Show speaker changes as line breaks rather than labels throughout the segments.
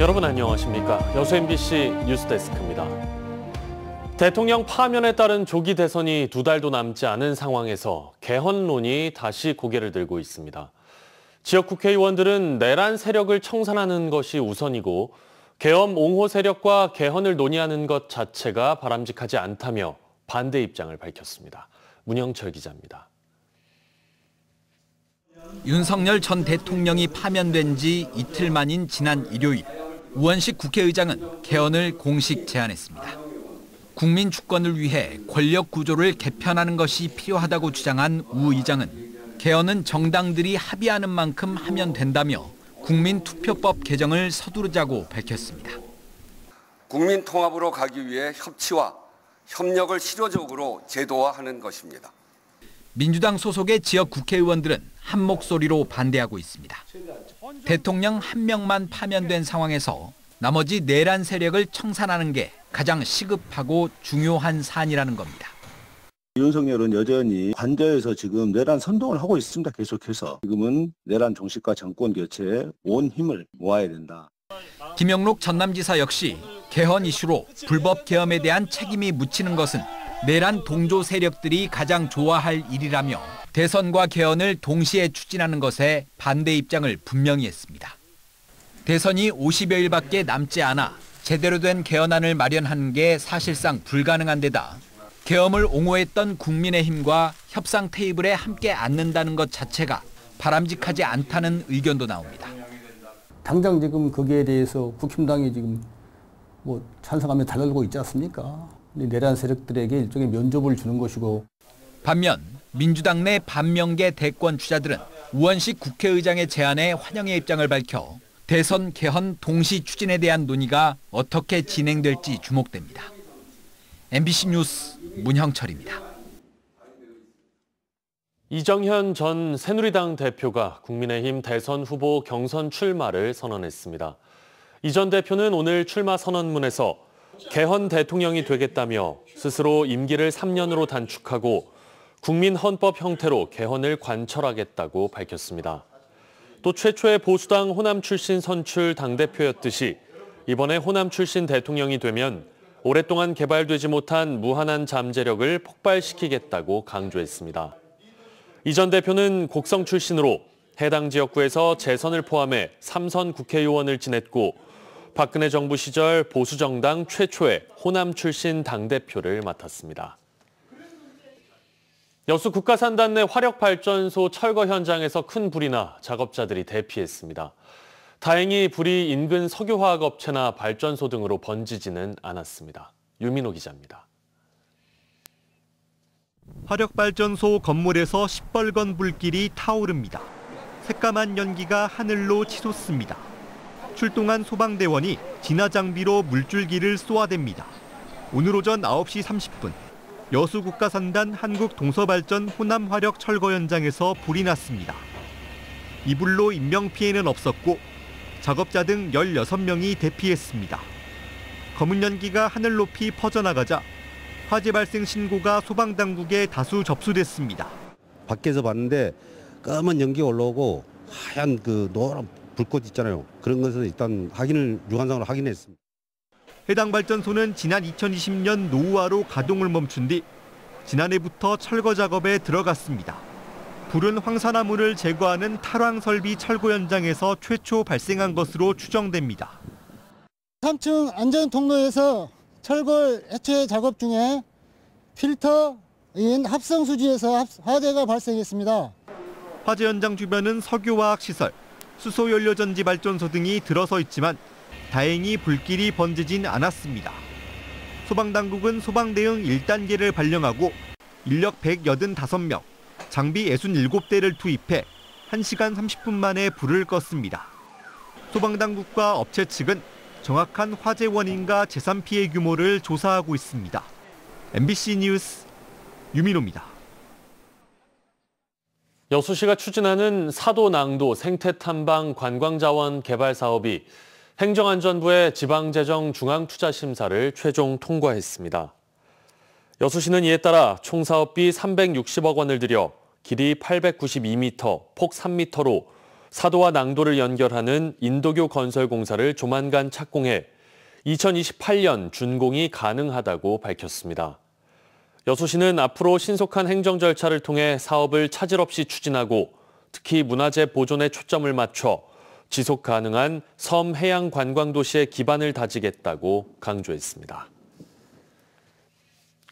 여러분 안녕하십니까? 여수 MBC 뉴스데스크입니다. 대통령 파면에 따른 조기 대선이 2달도 남지 않은 상황에서 개헌론이 다시 고개를 들고 있습니다. 지역 국회의원들은 내란 세력을 청산하는 것이 우선이고 계엄 옹호 세력과 개헌을 논의하는 것 자체가 바람직하지 않다며 반대 입장을 밝혔습니다. 문영철 기자입니다.
윤석열 전 대통령이 파면된 지 이틀 만인 지난 일요일, 우원식 국회의장은 개헌을 공식 제안했습니다. 국민 주권을 위해 권력 구조를 개편하는 것이 필요하다고 주장한 우 의장은 개헌은 정당들이 합의하는 만큼 하면 된다며 국민투표법 개정을 서두르자고 밝혔습니다.
국민 통합으로 가기 위해 협치와 협력을 실효적으로 제도화하는 것입니다.
민주당 소속의 지역 국회의원들은 한 목소리로 반대하고 있습니다. 대통령 한 명만 파면된 상황에서 나머지 내란 세력을 청산하는 게 가장 시급하고 중요한 사안이라는 겁니다.
윤석열은 여전히 관저에서 지금 내란 선동을 하고 있습니다. 계속해서. 지금은 내란 종식과 정권 교체에 온 힘을 모아야 된다.
김영록 전남지사 역시 개헌 이슈로 불법 계엄에 대한 책임이 묻히는 것은 내란 동조 세력들이 가장 좋아할 일이라며 대선과 개헌을 동시에 추진하는 것에 반대 입장을 분명히 했습니다. 대선이 50여일밖에 남지 않아 제대로 된 개헌안을 마련하는 게 사실상 불가능한 데다 계엄을 옹호했던 국민의힘과 협상 테이블에 함께 앉는다는 것 자체가 바람직하지 않다는 의견도 나옵니다.
당장 지금 거기에 대해서 국힘당이 지금 찬성하며 달려들고 있지 않습니까? 내란 세력들에게 일종의 면접을 주는 것이고.
반면 민주당 내 반명계 대권 주자들은 우원식 국회의장의 제안에 환영의 입장을 밝혀 대선 개헌 동시 추진에 대한 논의가 어떻게 진행될지 주목됩니다. MBC 뉴스 문형철입니다.
이정현 전 새누리당 대표가 국민의힘 대선 후보 경선 출마를 선언했습니다. 이 전 대표는 오늘 출마 선언문에서 개헌 대통령이 되겠다며 스스로 임기를 3년으로 단축하고 국민 헌법 형태로 개헌을 관철하겠다고 밝혔습니다. 또 최초의 보수당 호남 출신 선출 당대표였듯이 이번에 호남 출신 대통령이 되면 오랫동안 개발되지 못한 무한한 잠재력을 폭발시키겠다고 강조했습니다. 이 전 대표는 곡성 출신으로 해당 지역구에서 재선을 포함해 3선 국회의원을 지냈고 박근혜 정부 시절 보수정당 최초의 호남 출신 당대표를 맡았습니다. 여수 국가산단 내 화력발전소 철거 현장에서 큰 불이 나 작업자들이 대피했습니다. 다행히 불이 인근 석유화학업체나 발전소 등으로 번지지는 않았습니다. 유민호 기자입니다.
화력발전소 건물에서 시뻘건 불길이 타오릅니다. 새까만 연기가 하늘로 치솟습니다. 출동한 소방대원이 진화 장비로 물줄기를 쏘아댑니다. 오늘 오전 9시 30분 여수 국가산단 한국동서발전 호남화력 철거 현장에서 불이 났습니다. 이 불로 인명피해는 없었고 작업자 등 16명이 대피했습니다. 검은 연기가 하늘 높이 퍼져나가자 화재 발생 신고가 소방당국에 다수 접수됐습니다.
밖에서 봤는데 검은 연기가 올라오고 하얀 노란 불꽃 있잖아요. 그런 것을 일단 육안상으로 확인했습니다.
해당 발전소는 지난 2020년 노후화로 가동을 멈춘 뒤 지난해부터 철거 작업에 들어갔습니다. 불은 황산화물을 제거하는 탈황 설비 철거 현장에서 최초 발생한 것으로 추정됩니다.
3층 안전 통로에서 철거 해체 작업 중에 필터인 합성수지에서 화재가 발생했습니다.
화재 현장 주변은 석유화학 시설, 수소연료전지 발전소 등이 들어서 있지만 다행히 불길이 번지진 않았습니다. 소방당국은 소방대응 1단계를 발령하고 인력 185명, 장비 67대를 투입해 1시간 30분 만에 불을 껐습니다. 소방당국과 업체 측은 정확한 화재 원인과 재산 피해 규모를 조사하고 있습니다. MBC 뉴스 유민호입니다.
여수시가 추진하는 사도낭도 생태탐방 관광자원 개발 사업이 행정안전부의 지방재정중앙투자심사를 최종 통과했습니다. 여수시는 이에 따라 총 사업비 360억 원을 들여 길이 892m, 폭 3m로 사도와 낭도를 연결하는 인도교 건설 공사를 조만간 착공해 2028년 준공이 가능하다고 밝혔습니다. 여수시는 앞으로 신속한 행정 절차를 통해 사업을 차질 없이 추진하고 특히 문화재 보존에 초점을 맞춰 지속 가능한 섬 해양 관광 도시의 기반을 다지겠다고 강조했습니다.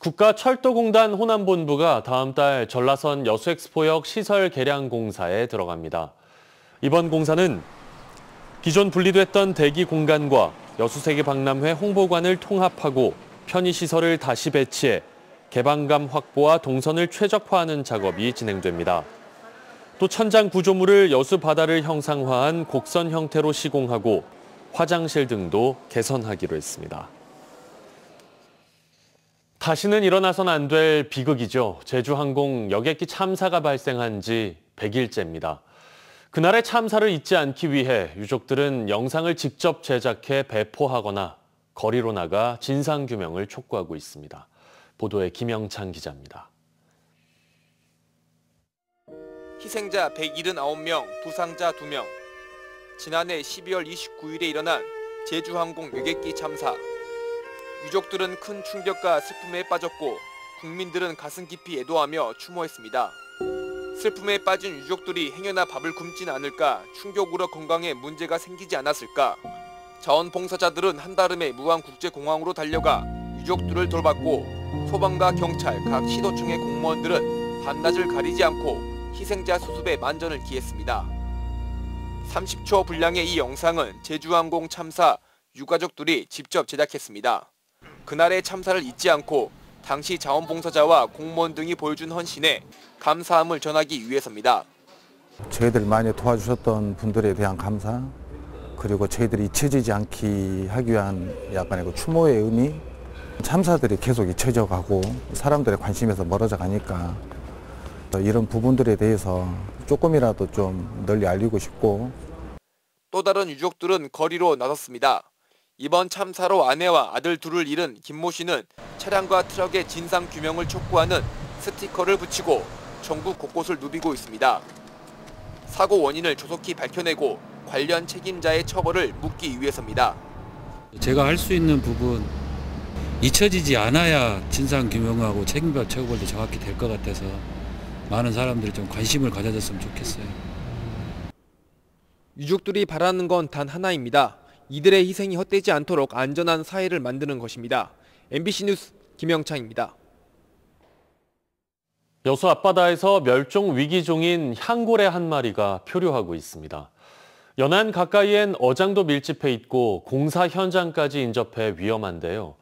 국가철도공단 호남본부가 다음 달 전라선 여수엑스포역 시설 개량 공사에 들어갑니다. 이번 공사는 기존 분리됐던 대기 공간과 여수세계박람회 홍보관을 통합하고 편의시설을 다시 배치해 개방감 확보와 동선을 최적화하는 작업이 진행됩니다. 또 천장 구조물을 여수 바다를 형상화한 곡선 형태로 시공하고 화장실 등도 개선하기로 했습니다. 다시는 일어나선 안 될 비극이죠. 제주항공 여객기 참사가 발생한 지 100일째입니다. 그날의 참사를 잊지 않기 위해 유족들은 영상을 직접 제작해 배포하거나 거리로 나가 진상규명을 촉구하고 있습니다. 보도에 김영찬 기자입니다.
희생자 179명, 부상자 2명. 지난해 12월 29일에 일어난 제주항공 여객기 참사. 유족들은 큰 충격과 슬픔에 빠졌고 국민들은 가슴 깊이 애도하며 추모했습니다. 슬픔에 빠진 유족들이 행여나 밥을 굶진 않을까, 충격으로 건강에 문제가 생기지 않았을까. 자원봉사자들은 한달음에 무안국제공항으로 달려가 유족들을 돌봤고 소방과 경찰, 각 시도청의 공무원들은 밤낮을 가리지 않고 희생자 수습에 만전을 기했습니다. 30초 분량의 이 영상은 제주항공 참사 유가족들이 직접 제작했습니다. 그날의 참사를 잊지 않고 당시 자원봉사자와 공무원 등이 보여준 헌신에 감사함을 전하기 위해서입니다.
저희들 많이 도와주셨던 분들에 대한 감사, 그리고 저희들이 잊혀지지 않게 하기 위한 약간의 그 추모의 의미, 참사들이 계속 잊혀져 가고 사람들의 관심에서 멀어져 가니까 이런 부분들에 대해서 조금이라도 좀 널리 알리고 싶고.
또 다른 유족들은 거리로 나섰습니다. 이번 참사로 아내와 아들 둘을 잃은 김모 씨는 차량과 트럭의 진상 규명을 촉구하는 스티커를 붙이고 전국 곳곳을 누비고 있습니다. 사고 원인을 조속히 밝혀내고 관련 책임자의 처벌을 묻기 위해서입니다.
제가 할 수 있는 부분, 잊혀지지 않아야 진상 규명하고 책임과 처벌도 정확히 될 것 같아서 많은 사람들이 좀 관심을 가져줬으면 좋겠어요.
유족들이 바라는 건 단 하나입니다. 이들의 희생이 헛되지 않도록 안전한 사회를 만드는 것입니다. MBC 뉴스 김영창입니다.
여수 앞바다에서 멸종 위기종인 향고래 한 마리가 표류하고 있습니다. 연안 가까이엔 어장도 밀집해 있고 공사 현장까지 인접해 위험한데요.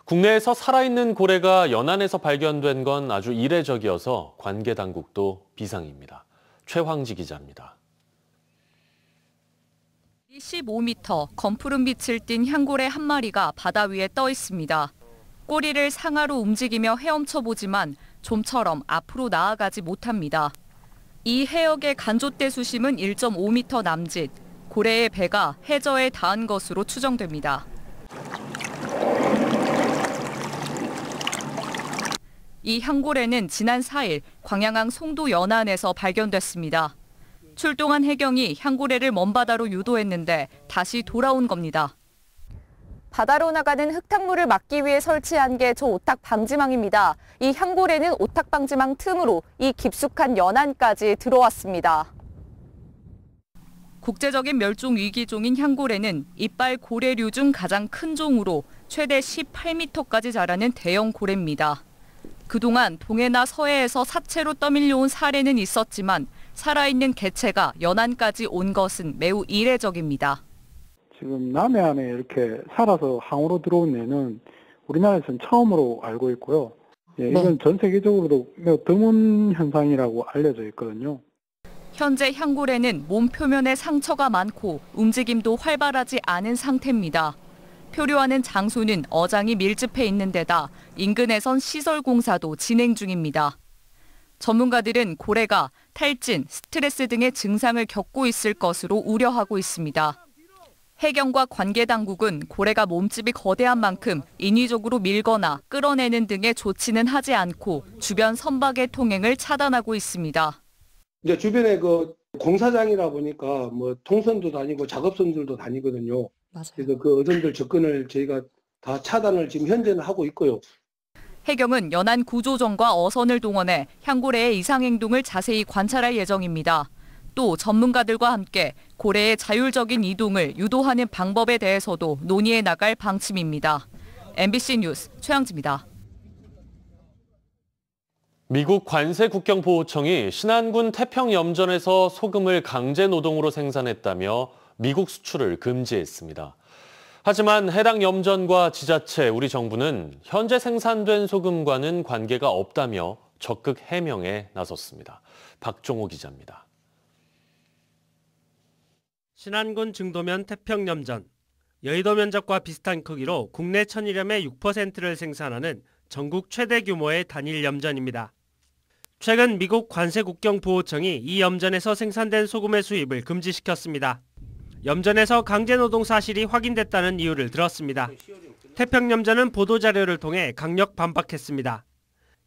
국내에서 살아있는 고래가 연안에서 발견된 건 아주 이례적이어서 관계 당국도 비상입니다. 최황지 기자입니다.
15m 검푸른 빛을 띤 향고래 한 마리가 바다 위에 떠 있습니다. 꼬리를 상하로 움직이며 헤엄쳐 보지만 좀처럼 앞으로 나아가지 못합니다. 이 해역의 간조대 수심은 1.5m 남짓, 고래의 배가 해저에 닿은 것으로 추정됩니다. 이 향고래는 지난 4일 광양항 송도 연안에서 발견됐습니다. 출동한 해경이 향고래를 먼바다로 유도했는데 다시 돌아온 겁니다.
바다로 나가는 흙탕물을 막기 위해 설치한 게 저 오탁 방지망입니다. 이 향고래는 오탁 방지망 틈으로 이 깊숙한 연안까지 들어왔습니다.
국제적인 멸종 위기종인 향고래는 이빨 고래류 중 가장 큰 종으로 최대 18m까지 자라는 대형 고래입니다. 그동안 동해나 서해에서 사체로 떠밀려온 사례는 있었지만 살아있는 개체가 연안까지 온 것은 매우 이례적입니다.
지금 남해안에 이렇게 살아서 항으로 들어온 애는 우리나라에서는 처음으로 알고 있고요. 이건 전 세계적으로도 매우 드문 현상이라고 알려져 있거든요.
현재 향고래는 몸 표면에 상처가 많고 움직임도 활발하지 않은 상태입니다. 표류하는 장소는 어장이 밀집해 있는 데다 인근에선 시설 공사도 진행 중입니다. 전문가들은 고래가 탈진, 스트레스 등의 증상을 겪고 있을 것으로 우려하고 있습니다. 해경과 관계당국은 고래가 몸집이 거대한 만큼 인위적으로 밀거나 끌어내는 등의 조치는 하지 않고 주변 선박의 통행을 차단하고 있습니다.
이제 주변에 그 공사장이라 보니까 뭐 통선도 다니고 작업선들도 다니거든요. 맞아요. 그래서 그 어선들 접근을 저희가 다 차단을 지금 현재는 하고 있고요.
해경은 연안 구조정과 어선을 동원해 향고래의 이상 행동을 자세히 관찰할 예정입니다. 또 전문가들과 함께 고래의 자율적인 이동을 유도하는 방법에 대해서도 논의해 나갈 방침입니다. MBC 뉴스 최양지입니다.
미국 관세국경보호청이 신안군 태평염전에서 소금을 강제 노동으로 생산했다며 미국 수출을 금지했습니다. 하지만 해당 염전과 지자체, 우리 정부는 현재 생산된 소금과는 관계가 없다며 적극 해명에 나섰습니다. 박종호 기자입니다.
신안군 증도면 태평염전, 여의도 면적과 비슷한 크기로 국내 천일염의 6%를 생산하는 전국 최대 규모의 단일 염전입니다. 최근 미국 관세국경보호청이 이 염전에서 생산된 소금의 수입을 금지시켰습니다. 염전에서 강제노동 사실이 확인됐다는 이유를 들었습니다. 태평염전은 보도자료를 통해 강력 반박했습니다.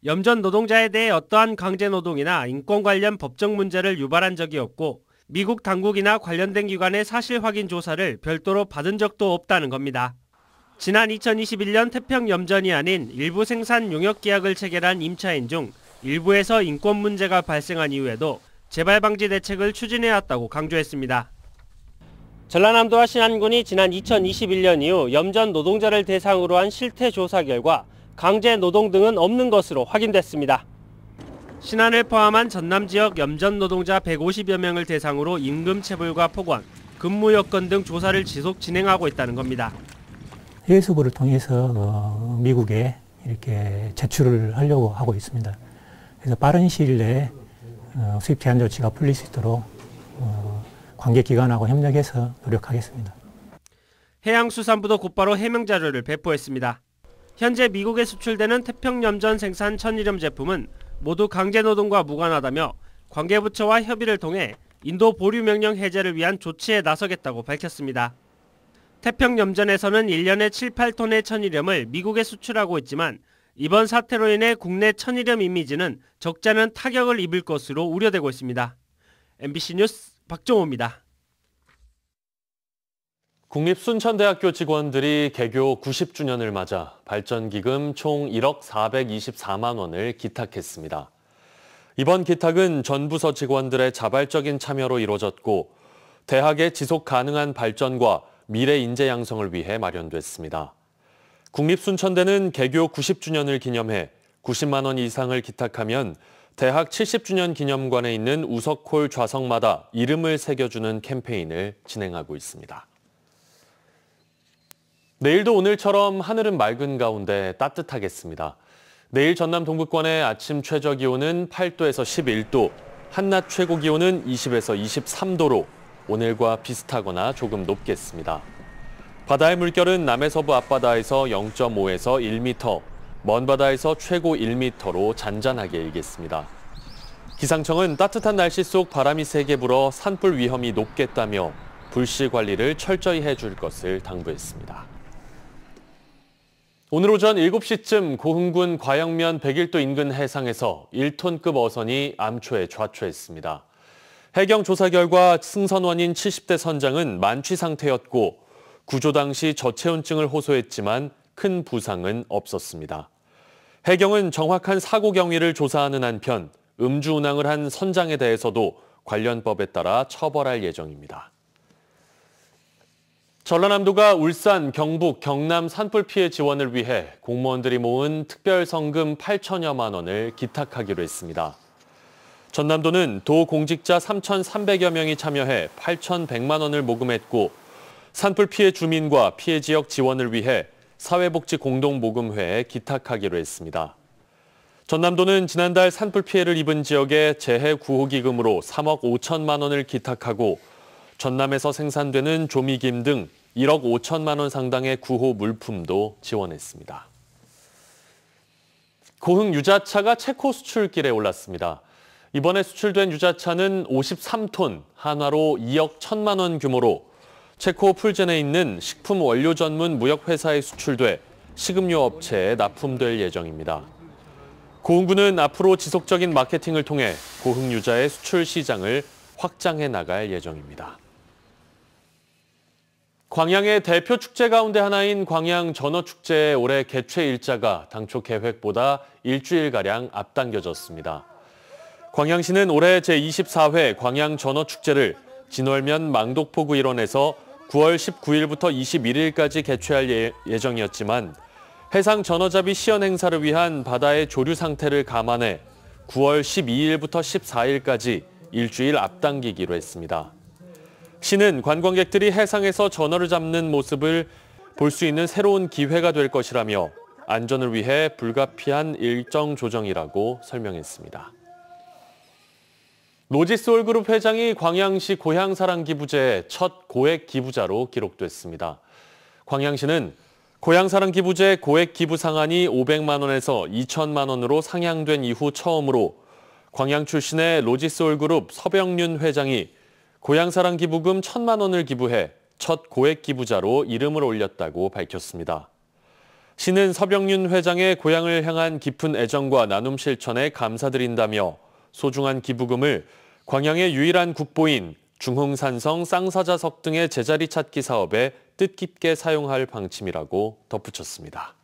염전 노동자에 대해 어떠한 강제노동이나 인권 관련 법적 문제를 유발한 적이 없고 미국 당국이나 관련된 기관의 사실 확인 조사를 별도로 받은 적도 없다는 겁니다. 지난 2021년 태평염전이 아닌 일부 생산 용역 계약을 체결한 임차인 중 일부에서 인권 문제가 발생한 이후에도 재발 방지 대책을 추진해왔다고 강조했습니다. 전라남도와 신안군이 지난 2021년 이후 염전 노동자를 대상으로 한 실태 조사 결과 강제 노동 등은 없는 것으로 확인됐습니다. 신안을 포함한 전남 지역 염전 노동자 150여 명을 대상으로 임금 체불과 폭언, 근무 여건 등 조사를 지속 진행하고 있다는 겁니다.
해외수부를 통해서 미국에 이렇게 제출을 하려고 하고 있습니다. 그래서 빠른 시일 내에 수입 제한 조치가 풀릴 수 있도록 관계기관하고 협력해서 노력하겠습니다.
해양수산부도 곧바로 해명 자료를 배포했습니다. 현재 미국에 수출되는 태평염전 생산 천일염 제품은 모두 강제노동과 무관하다며 관계부처와 협의를 통해 인도 보류 명령 해제를 위한 조치에 나서겠다고 밝혔습니다. 태평염전에서는 1년에 7, 8톤의 천일염을 미국에 수출하고 있지만 이번 사태로 인해 국내 천일염 이미지는 적지 않은 타격을 입을 것으로 우려되고 있습니다. MBC 뉴스 박종호입니다.
국립순천대학교 직원들이 개교 90주년을 맞아 발전기금 총 1억 424만 원을 기탁했습니다. 이번 기탁은 전 부서 직원들의 자발적인 참여로 이루어졌고 대학의 지속 가능한 발전과 미래 인재 양성을 위해 마련됐습니다. 국립순천대는 개교 90주년을 기념해 90만 원 이상을 기탁하면 대학 70주년 기념관에 있는 우석홀 좌석마다 이름을 새겨주는 캠페인을 진행하고 있습니다. 내일도 오늘처럼 하늘은 맑은 가운데 따뜻하겠습니다. 내일 전남 동부권의 아침 최저기온은 8도에서 11도, 한낮 최고기온은 20에서 23도로 오늘과 비슷하거나 조금 높겠습니다. 바다의 물결은 남해서부 앞바다에서 0.5에서 1m, 먼 바다에서 최고 1m로 잔잔하게 일겠습니다. 기상청은 따뜻한 날씨 속 바람이 세게 불어 산불 위험이 높겠다며 불씨 관리를 철저히 해줄 것을 당부했습니다. 오늘 오전 7시쯤 고흥군 과영면 백일도 인근 해상에서 1톤급 어선이 암초에 좌초했습니다. 해경 조사 결과 승선원인 70대 선장은 만취 상태였고 구조 당시 저체온증을 호소했지만 큰 부상은 없었습니다. 해경은 정확한 사고 경위를 조사하는 한편 음주운항을 한 선장에 대해서도 관련법에 따라 처벌할 예정입니다. 전라남도가 울산, 경북, 경남 산불 피해 지원을 위해 공무원들이 모은 특별성금 8천여만 원을 기탁하기로 했습니다. 전남도는 도 공직자 3,300여 명이 참여해 8,100만 원을 모금했고 산불 피해 주민과 피해 지역 지원을 위해 사회복지공동모금회에 기탁하기로 했습니다. 전남도는 지난달 산불 피해를 입은 지역에 재해구호기금으로 3억 5천만 원을 기탁하고 전남에서 생산되는 조미김 등 1억 5천만 원 상당의 구호 물품도 지원했습니다. 고흥 유자차가 체코 수출길에 올랐습니다. 이번에 수출된 유자차는 53톤, 한화로 2억 1천만 원 규모로 체코 풀젠에 있는 식품 원료 전문 무역회사에 수출돼 식음료 업체에 납품될 예정입니다. 고흥군은 앞으로 지속적인 마케팅을 통해 고흥 유자의 수출 시장을 확장해 나갈 예정입니다. 광양의 대표 축제 가운데 하나인 광양 전어축제의 올해 개최 일자가 당초 계획보다 일주일가량 앞당겨졌습니다. 광양시는 올해 제24회 광양 전어축제를 진월면 망독포구 일원에서 9월 19일부터 21일까지 개최할 예정이었지만 해상 전어잡이 시연 행사를 위한 바다의 조류 상태를 감안해 9월 12일부터 14일까지 일주일 앞당기기로 했습니다. 시는 관광객들이 해상에서 전어를 잡는 모습을 볼 수 있는 새로운 기회가 될 것이라며 안전을 위해 불가피한 일정 조정이라고 설명했습니다. 로지스홀그룹 회장이 광양시 고향사랑기부제 첫 고액 기부자로 기록됐습니다. 광양시는 고향사랑기부제 고액 기부 상한이 500만 원에서 2천만 원으로 상향된 이후 처음으로 광양 출신의 로지스홀그룹 서병윤 회장이 고향사랑기부금 1,000만 원을 기부해 첫 고액 기부자로 이름을 올렸다고 밝혔습니다. 시는 서병윤 회장의 고향을 향한 깊은 애정과 나눔 실천에 감사드린다며 소중한 기부금을 광양의 유일한 국보인 중흥산성 쌍사자석 등의 제자리 찾기 사업에 뜻깊게 사용할 방침이라고 덧붙였습니다.